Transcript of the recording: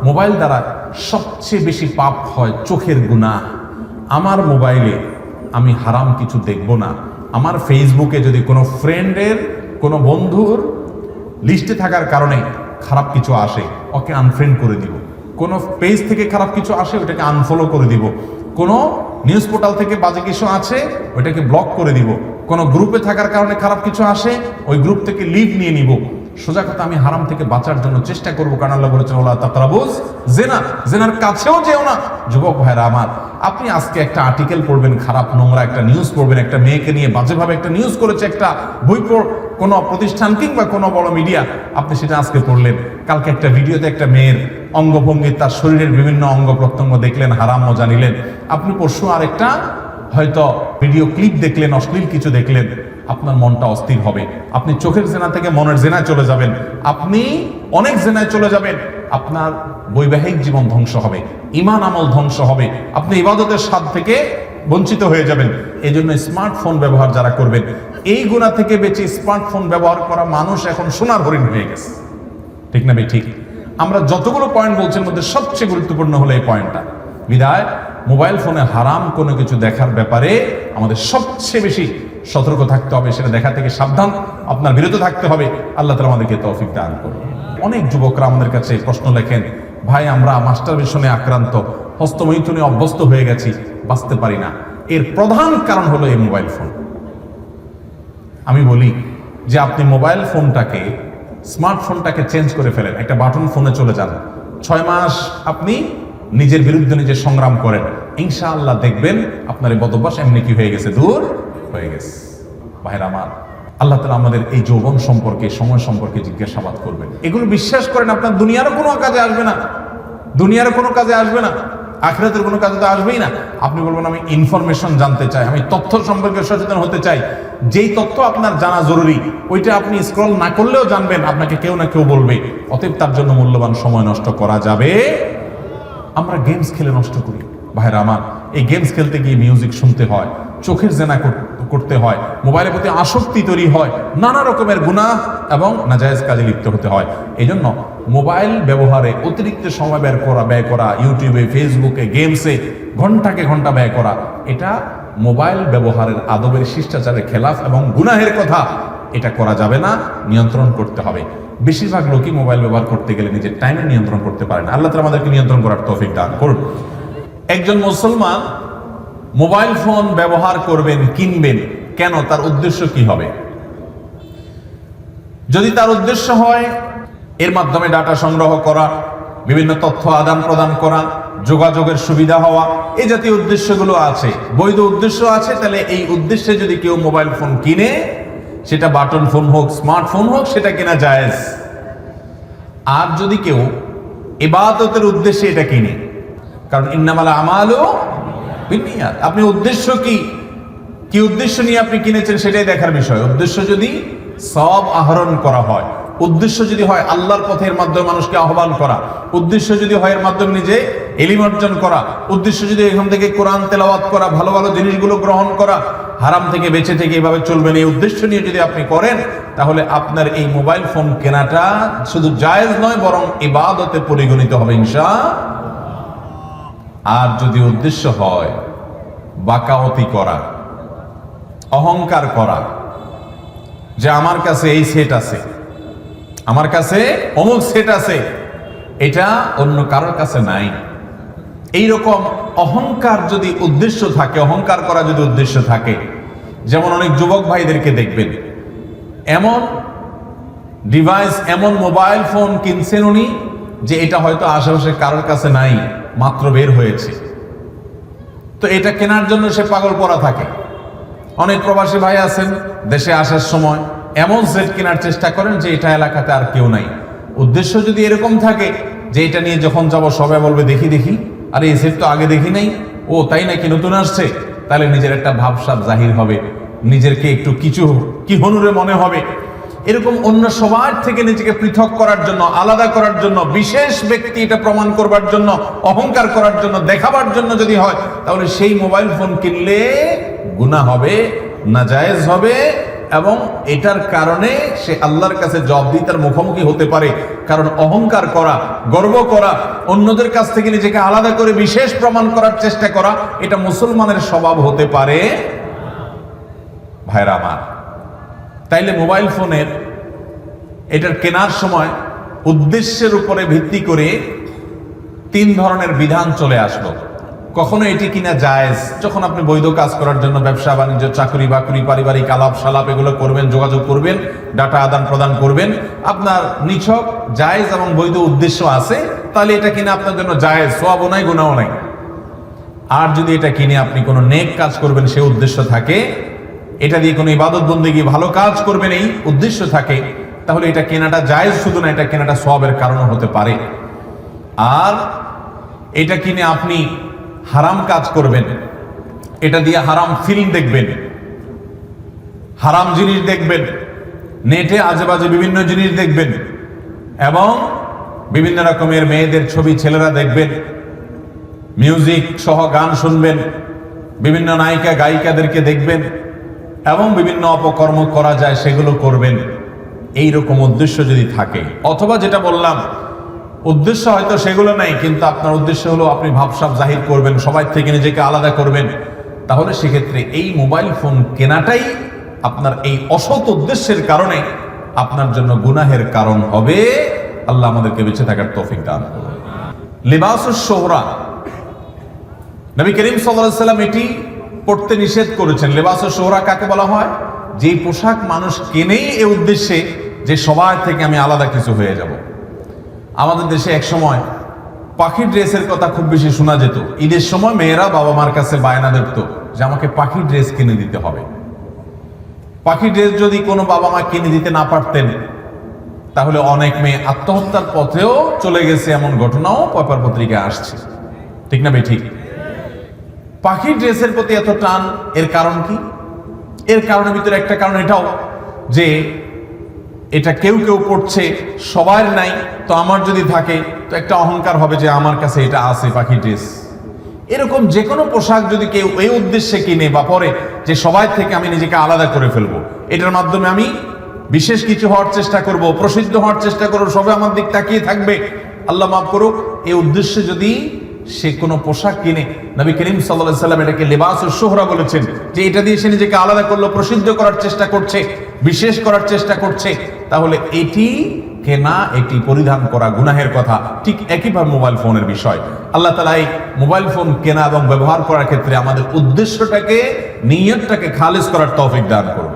Mobile দ্বারা সবচেয়ে বেশি পাপ হয় চোখের গুনাহ। আমার মোবাইলে আমি হারাম কিছু দেখব না। আমার ফেসবুকে যদি কোনো ফ্রেন্ডের, কোনো বন্ধুর লিস্টে থাকার কারণে খারাপ কিছু আসে, ওকে আনফ্রেন্ড করে দিব। কোনো পেজ থেকে খারাপ কিছু আসে, ওটাকে আনফলো করে দিব। কোনো নিউজ পোর্টাল থেকে বাজে কিছু আছে, ওইটাকে ব্লক করে দিব। কোনো গ্রুপে থাকার কারণে খারাপ কিছু আসে, ওই গ্রুপ থেকে লিভ নিয়ে নিব। সোজা কথা, আমি হারাম থেকে বাঁচার জন্য চেষ্টা করবো, কারণ আল্লাহ বলেছেন ওয়ালা তাকরাবুজ জিনা, জিনার কাছেও যেও না। যুবক ভাইরা আমার, আপনি আজকে একটা আর্টিকেল পড়বেন, খারাপ নোংরা একটা নিউজ পড়বেন, একটা মেয়েকে নিয়ে বাজেভাবে একটা নিউজ করেছে একটা বই কোনো প্রতিষ্ঠান কিংবা কোনো বড় মিডিয়া, আপনি সেটা আজকে পড়লেন। কালকে একটা ভিডিওতে একটা মেয়ের অঙ্গভঙ্গি, তার শরীরের বিভিন্ন অঙ্গ প্রত্যঙ্গ দেখলেন, হারাম মজা নিলেন। আপনি পরশু আরেকটা হয়তো ভিডিও ক্লিপ দেখলেন, অশ্লীল কিছু দেখলেন, আপনার মনটা অস্থির হবে। আপনি চোখের জেনা থেকে মনের জেনায় চলে যাবেন, আপনি অনেক জেনায় চলে যাবেন। আপনার বৈবাহিক জীবন ধ্বংস হবে, ঈমান আমল ধ্বংস হবে, আপনি ইবাদতের স্বাদ থেকে বঞ্চিত হয়ে যাবেন। এই জন্য স্মার্টফোন ব্যবহার যারা করবেন, এই গুনাহ থেকে বেঁচে স্মার্টফোন ব্যবহার করা মানুষ এখন সোনার হরিণ হয়ে গেছে। ঠিক না ভাই? ঠিক। আমরা যতগুলো পয়েন্ট বলছি, মধ্যে সবচেয়ে গুরুত্বপূর্ণ হলো এই পয়েন্টটা। বিধায় মোবাইল ফোনে হারাম কোনো কিছু দেখার ব্যাপারে আমাদের সবচেয়ে বেশি সতর্ক থাকতে হবে, সেটা দেখা থেকে সাবধান, আপনার বিরত থাকতে হবে। আল্লাহ তাআলা আমাদেরকে তৌফিক দান করুন। অনেক যুবকরা আমাদের কাছে প্রশ্ন লেখেন, ভাই আমরা মাস্টারবেশনে আক্রান্ত, হস্তমৈথুনে অভ্যস্ত হয়ে গেছি, বাঁচতে পারি না। এর প্রধান কারণ হলো এই মোবাইল ফোন। আমি বলি যে আপনি মোবাইল ফোনটাকে, স্মার্টফোনটাকে চেঞ্জ করে ফেলেন, একটা বাটন ফোনে চলে যান। 6 মাস আপনি নিজের বিরুদ্ধে নিজে সংগ্রাম করেন, ইনশাআল্লাহ দেখবেন আপনার এই বদভ্যাস এমনি কি হয়ে গেছে, দূর হয়ে গেছে। ভাইরা আমার, আল্লাহ তাআলা আমাদের এই যৌবন সম্পর্কে, সময় সম্পর্কে জিজ্ঞাসাবাদ করবেন। এগুলো বিশ্বাস করেন, আপনার দুনিয়ারও কোনো কাজে আসবে না, দুনিয়ারও কোনো কাজে আসবে না, আখিরাতের কোনো কাজে তো আসবেই না। আপনি বলবেন আমি ইনফরমেশন জানতে চাই, আমি তথ্য সম্পর্কে সচেতন হতে চাই। যেই তথ্য আপনার জানা জরুরি, ওইটা আপনি স্ক্রল না করলেও জানবেন, আপনাকে কেউ না কেউ বলবে। অতএব তার জন্য মূল্যবান সময় নষ্ট করা যাবে। আমরা গেমস খেলে নষ্ট করি। ভাইরা আমার, এই গেমস খেলতে গিয়ে মিউজিক শুনতে হয়, চোখের জেনা করতে হয়, মোবাইলের প্রতি আসক্তি তৈরি হয়, নানা রকমের গুনাহ এবং নাজায়েজ কাজে লিপ্ত হতে হয়। এই জন্য মোবাইল ব্যবহারে অতিরিক্ত সময় ব্যয় করা, ইউটিউবে, ফেসবুকে, গেমসে ঘন্টাকে ঘন্টা ব্যয় করা, এটা মোবাইল ব্যবহারের আদবের, শিষ্টাচারের খেলাফ এবং গুনাহের কথা। এটা করা যাবে না, নিয়ন্ত্রণ করতে হবে। বেশিরভাগ লোকই মোবাইল ব্যবহার করতে গেলে নিজের টাইমে নিয়ন্ত্রণ করতে পারে না। আল্লাহ তাআলা আমাদেরকে নিয়ন্ত্রণ করার তৌফিক দান করুন। একজন মুসলমান মোবাইল ফোন ব্যবহার করবেন, কিনবেন, কেন? তার উদ্দেশ্য কি হবে? যদি তার উদ্দেশ্য হয় এর মাধ্যমে ডাটা সংগ্রহ করা, বিভিন্ন তথ্য আদান প্রদান করা, যোগাযোগের সুবিধা হওয়া, এই জাতীয় উদ্দেশ্যগুলো আছে, বৈধ উদ্দেশ্য আছে, তাহলে এই উদ্দেশ্যে যদি কেউ মোবাইল ফোন কিনে, সেটা বাটন ফোন হোক, স্মার্টফোন হোক, সেটা কেনা জায়েজ। আর যদি কেউ ইবাদতের উদ্দেশ্যে এটা কিনে, কারণ ইন্নামাল আমালু বিন্নিয়াত, আপনি উদ্দেশ্য কি উদ্দেশ্য নিয়ে আপনি কিনেছেন সেটাই দেখার বিষয়। উদ্দেশ্য যদি সওয়াব আহরণ করা হয়, উদ্দেশ্য যদি হয় আল্লাহর পথের মাধ্যমে মানুষকে আহ্বান করা, উদ্দেশ্য যদি হয় এর মাধ্যমে নিজে ইলম অর্জন করা, উদ্দেশ্য যদি এখান থেকে কোরআন তেলাওয়াত করা, ভালো ভালো জিনিসগুলো গ্রহণ করা, হারাম থেকে বেঁচে থেকে এভাবে চলবেন, এই উদ্দেশ্য নিয়ে যদি আপনি করেন, তাহলে আপনার এই মোবাইল ফোন কেনাটা শুধু জায়েজ নয়, বরং ইবাদতে পরিগণিত হবে ইনশাআল্লাহ। আর যদি উদ্দেশ্য হয় বাকাওয়াতি করা, অহংকার করা, যে আমার কাছে এই সেট আছে, আমার কাছে অমুক সেট আছে, এটা অন্য কারোর কাছে নাই, এইরকম অহংকার যদি উদ্দেশ্য থাকে, অহংকার করা যদি উদ্দেশ্য থাকে, যেমন অনেক যুবক ভাইদেরকে দেখবেন এমন ডিভাইস, এমন মোবাইল ফোন কিনছেন উনি, যে এটা হয়তো আশেপাশে কারোর কাছে নাই, মাত্র বের হয়েছে, তো এটা কেনার জন্য সে পাগল পড়া থাকে। অনেক প্রবাসী ভাই আছেন, দেশে আসার সময় এমন সেট কেনার চেষ্টা করেন যে এটা এলাকাতে আর কেউ নাই। উদ্দেশ্য যদি এরকম থাকে যে এটা নিয়ে যখন যাব সবাই বলবে দেখি, আরে এই সেট তো আগে দেখি নাই, ও তাই নাকি নতুন আসছে, তাহলে নিজের একটা ভাবসাব জাহির হবে, নিজেরকে একটু কি হনুরে মনে হবে। এরকম অন্য সবার থেকে নিজেকে পৃথক করার জন্য, আলাদা করার জন্য, বিশেষ ব্যক্তি এটা প্রমাণ করবার জন্য, অহংকার করার জন্য, দেখাবার জন্য যদি হয়, তাহলে সেই মোবাইল ফোন কিনলে গুনাহ হবে, নাজায়েজ হবে, এবং এটার কারণে সে আল্লাহর কাছে জবাবদিহিতার মুখোমুখি হতে পারে। কারণ অহংকার করা, গর্ব করা, অন্যদের কাছ থেকে নিজেকে আলাদা করে বিশেষ প্রমাণ করার চেষ্টা করা, এটা মুসলমানের স্বভাব হতে পারে। ভাইরা আমার, তাইলে মোবাইল ফোনের এটার কেনার সময় উদ্দেশ্যের উপরে ভিত্তি করে 3 ধরনের বিধান চলে আসলো। কখনো এটি কিনা জায়েজ, যখন আপনি বৈধ কাজ করার জন্য ব্যবসা বাণিজ্য, চাকরি বাকরি, পারিবারিক আলাপ সালাপ এগুলো করবেন, যোগাযোগ করবেন, ডাটা আদান প্রদান করবেন, আপনার নিছক জায়েজ এবং বৈধ উদ্দেশ্য আছে, তাহলে এটা কিনা আপনার জন্য জায়েজ, সওয়াবও নাই গুনাহও নাই। আর যদি এটা কিনে আপনি কোনো নেক কাজ করবেন সে উদ্দেশ্য থাকে, এটা দিয়ে কোনো ইবাদত বন্দেগী ভালো কাজ করবেন এই উদ্দেশ্য থাকে, তাহলে এটা কেনাটা জায়েজ, শুধু না এটা কেনাটা সওয়াবের কারণও হতে পারে। আর এটা কিনে আপনি হারাম কাজ করবেন, এটা দিয়ে হারাম ফিল্ম দেখবেন, হারাম জিনিস দেখবেন, নেটে আজেবাজে বিভিন্ন জিনিস দেখবেন, এবং বিভিন্ন রকমের মেয়েদের ছবি ছেলেরা দেখবেন, মিউজিক সহ গান শুনবেন, বিভিন্ন নায়িকা গায়িকাদেরকে দেখবেন, এবং বিভিন্ন অপকর্ম করা যায় সেগুলো করবেন। এই রকম উদ্দেশ্য যদি থাকে, অথবা যেটা বললাম উদ্দেশ্য হয়তো সেগুলো নাই, কিন্তু আপনার উদ্দেশ্য হলো আপনি ভাবসাব জাহির করবেন, সবাই থেকে নিজেকে আলাদা করবেন, তাহলে সেক্ষেত্রে এই মোবাইল ফোন কেনাটাই আপনার এই অসৎ উদ্দেশ্যের কারণে আপনার জন্য গুনাহের কারণ হবে। আল্লাহ আমাদেরকে বেঁচে থাকার তৌফিক দান করুন। লিবাসুশ শোহরা, নবী করিম সাল্লাল্লাহু আলাইহি ওয়াসাল্লাম এটি পড়তে নিষেধ করেছেন। লিবাসুশ শোহরা কাকে বলা হয়? যে পোশাক মানুষ কেনেই এই উদ্দেশ্যে যে সবার থেকে আমি আলাদা কিছু হয়ে যাব। আমাদের দেশে এক সময় পাখির ড্রেসের কথা খুব বেশি শোনা যেত। ঈদের সময় মেয়েরা বাবা মার কাছে বায়না দেখতো যে আমাকে পাখির ড্রেস কিনে দিতে হবে। পাখির ড্রেস যদি কোনো বাবা মা কিনে দিতে না পারতেন, তাহলে অনেক মেয়ে আত্মহত্যার পথেও চলে গেছে, এমন ঘটনাও পেপার পত্রিকায় আসছে। ঠিক না ভাই? ঠিক। পাখির ড্রেসের প্রতি এত টান, এর কারণ কি? এর কারণের ভিতরে একটা কারণ এটাও যে এটা কেউ কেউ পড়ছে, সবার নাই, তো আমার যদি থাকে তো একটা অহংকার হবে যে আমার কাছে এটা আছে পাখি ড্রেস। এরকম যে কোনো পোশাক যদি কেউ এই উদ্দেশ্যে কিনে বা পরে যে সবাই থেকে আমি নিজেকে আলাদা করে ফেলবো, এটার মাধ্যমে আমি বিশেষ কিছু হওয়ার চেষ্টা করব, প্রসিদ্ধ হওয়ার চেষ্টা করবো, সবাই আমার দিক তাকিয়ে থাকবে, আল্লাহ মাফ করুক, এই উদ্দেশ্যে যদি সে কোনো পোশাক কিনে, নবী করিম সাল্লাল্লাহু আলাইহি ওয়াসাল্লাম এটাকে লিবাসুশ শোহরা বলেছেন, যে এটা দিয়ে সে নিজেকে আলাদা করলো, প্রসিদ্ধ করার চেষ্টা করছে, বিশেষ করার চেষ্টা করছে, তাহলে এটি কেনা, এটি পরিধান করা গুনাহের কথা। ঠিক একইভাবে মোবাইল ফোনের বিষয়, আল্লাহ তাআলা এই মোবাইল ফোন কেনা এবং ব্যবহার করার ক্ষেত্রে আমাদের উদ্দেশ্যটাকে, নিয়তটাকে খালিস করার তৌফিক দান করুন।